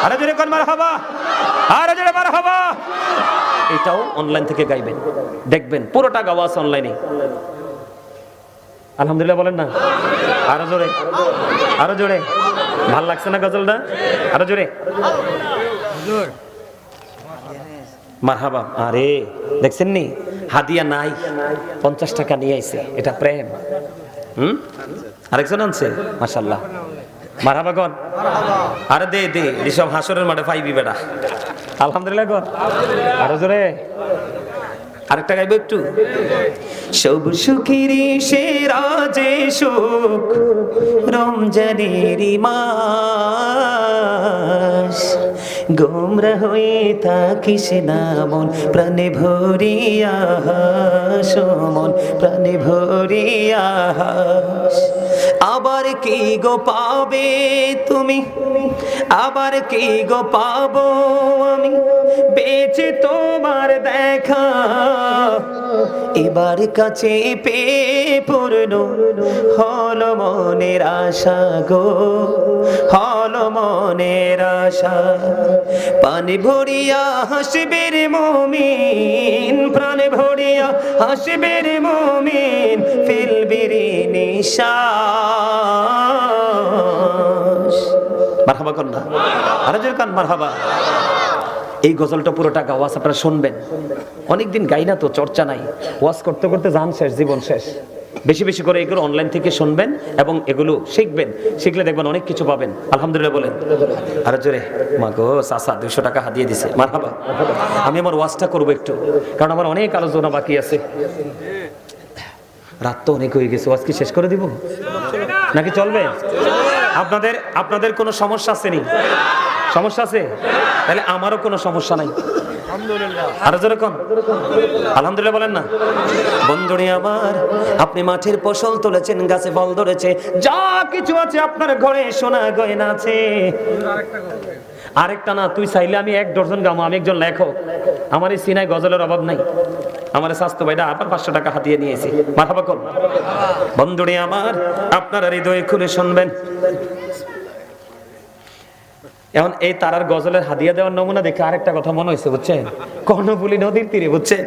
আরে জোরে কর মারহাবা, আরে জোরে মারহাবা। এটাও অনলাইন থেকে গাইবেন, দেখবেন পুরোটা গাওয়া আছে অনলাইনে। আলহামদুলিল্লাহ বলেন না? আরো জোরে, আরো জোরে। ভাল লাগছে না গজলটা? আরো জোরে মারহাবা। আরে দেখছেন নি, হাদিয়া নাই, 50 টাকা নিয়ে আইছে, এটা প্রেম। আরেকজন আনছে, মাশাআল্লাহ, মারহাবা গন। আরে দে দে, এসব হাসরের মাঠে পাইবি বেটা। আলহামদুলিল্লাহ গন, আরো জোরে। আরেকটা গাইবো একটু। সব সুখেরই সেরা যে সুখ রমজানেরই মাস, গোমরা হয়ে থাকিস না মন প্রাণে ভরিয়া হাস, মন প্রাণে ভরিয়া হাস। আবার কি গো পাবে তুমি, আবার কি গো পাবো আমি বেঁচে তোমার দেখা, এবার কাছে পেয়ে পূর্ণ হল মনের আশা গো, হল মনের আশা। পানি ভরিয়া হাসবে রে মুমিন, প্রাণে ভরিয়া হাসবে রে মুমিন, ফেলবে রে নিঃশ্বাস। মারহাবা কর না, আরো জোরে কান মারহাবা। এই গজলটা পুরোটা ওয়াজ আপনারা শুনবেন। অনেকদিন গাই না তো, চর্চা নাই, ওয়াজ করতে করতে জান শেষ, জীবন শেষ। বেশি বেশি করে এগুলো অনলাইন থেকে শুনবেন এবং এগুলো শিখবেন, শিখলে দেখবেন অনেক কিছু পাবেন। আলহামদুলিল্লাহ বলেন আরো জোরে। মা গো চাচা 200 টাকা হাতিয়ে দিছে, মারহাবা। আমি আমার ওয়াজটা করবো একটু, কারণ আমার অনেক আলোচনা বাকি আছে। রাত তো অনেক হয়ে গেছে, ওয়াজ কি শেষ করে দিব নাকি চলবে? আপনাদের কোনো সমস্যা আছে নি? সমস্যা আছে? তাহলে আমারও কোনো সমস্যা নাই। আরো জোরে কোন আলহামদুলিল্লাহ বলেন না। বন্ধুরে আমার, আপনি মাঠের ফসল তুলেছেন, গাছে ফল ধরেছে, যা কিছু আছে আপনার ঘরে, সোনা গয়না আছে। আরেকটা না, তুই চাইলে আমি 1 ডজন গামো, আমি একজন লেখক, আমার এই সিনায় গজলের অভাব নাই। আমার স্বাস্থ্য ভাইটা আবার 500 টাকা হাতিয়ে নিয়েছি, মারহাবা কর। বন্ধুরে আমার, আপনারা হৃদয়ে খুলে শুনবেন। এখন এই তারার গজলের হাদিয়া দেওয়ার নমুনা দেখে আরেকটা কথা মনে হয়েছে, বুঝছেন? কর্ণফুলী নদীর তীরে, বুঝছেন,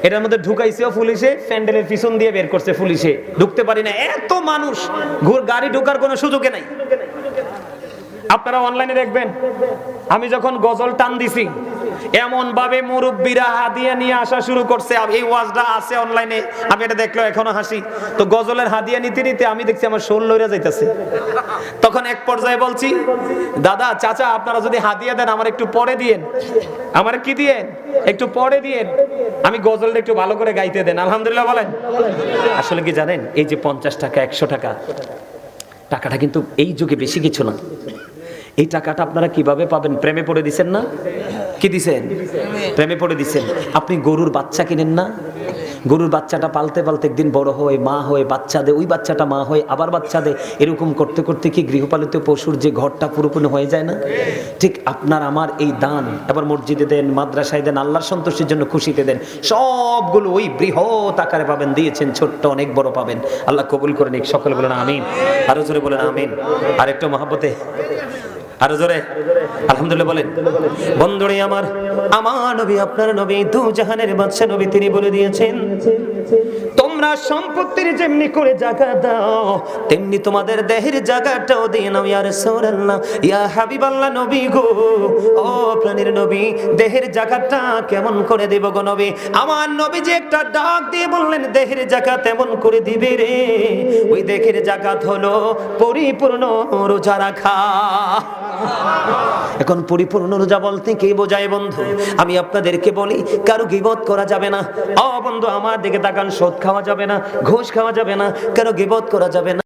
এটার মধ্যে ঢুকাইছেও পুলিশে, প্যান্ডেলের পিছন দিয়ে বের করছে পুলিশে, ঢুকতে পারি না, এত মানুষ, গাড়ি ঢোকার কোনো সুযোগে নাই। আপনারা অনলাইনে দেখবেন, আমি যখন গজল টান দিছি, এমন ভাবে মুরব্বীরা হাদিয়া নিয়ে আসা শুরু করছে। এই ওয়াজটা আছে অনলাইনে, আমি এটা দেখলেও এখনো হাসি। তো গজলের হাদিয়া নিতে নিতে আমি দেখছি আমার শোল লইরা যাইতেছে। তখন এক পর্যায়ে বলছি, দাদা চাচা আপনারা যদি হাদিয়া দেন আমার একটু পরে দিয়েন, আমার কি দিয়েন, একটু পরে দিয়েন, আমি গজলটা একটু ভালো করে গাইতে দেন। আলহামদুলিল্লাহ বলেন। আসলে কি জানেন, এই যে 50 টাকা 100 টাকা, টাকাটা কিন্তু এই যুগে বেশি কিছু না। এই টাকাটা আপনারা কিভাবে পাবেন? প্রেমে পড়ে দিছেন না? কি দিছেন? প্রেমে পড়ে দিছেন। আপনি গরুর বাচ্চা কিনেন না? গরুর বাচ্চাটা পালতে পালতে একদিন বড় হয়, মা হয়, বাচ্চা দেয়, ওই বাচ্চাটা মা হয়, আবার বাচ্চা দেয়, এরকম করতে করতে কি গৃহপালিত পশুর যে ঘরটা পুরোপুরি হয়ে যায় না? ঠিক আপনার আমার এই দান, এবার মসজিদে দেন, মাদ্রাসায় দেন, আল্লাহর সন্তুষ্টির জন্য খুশিতে দেন, সবগুলো ওই বৃহৎ আকারে পাবেন। দিয়েছেন ছোট্ট, অনেক বড় পাবেন। আল্লাহ কবুল করে নিক। সকলে বলেন আমিন। আরো জোরে বলেন আমিন। আর একটু মহব্বতে আরো জোরে আলহামদুলিল্লাহ বলেন। বন্ধুরে আমার, আমার নবী, আপনার নবী, দু জাহানের বাদশা নবী, তিনি বলে দিয়েছেন, তোমরা সম্পত্তির যেমনি করে জাকাত দাও, তেমনি তোমাদের দেহের জাকাতটাও দিয়ে নাও। ইয়া রাসূলুল্লাহ, ইয়া হাবিবাল্লাহ, নবী গো, ও প্রাণের নবী, দেহের জাকাতটা কেমন করে দেব গো নবী? আমার নবী যে একটা ডাক দিয়ে বললেন, দেহের জাকাত এমন করে দিবে রে, ওই দেহের জাকাত হলো পরিপূর্ণ রোজা রাখা। এখন পরিপূর্ণ রোজা বলতে কি বোঝায় বন্ধু? আমি আপনাদেরকে বলি, কারো গীবত করা যাবে না। ও বন্ধু আমার দিকে তাকান, সুদ খাওয়া যাবে না, ঘুষ খাওয়া যাবে না, কারো গীবত করা যাবে না।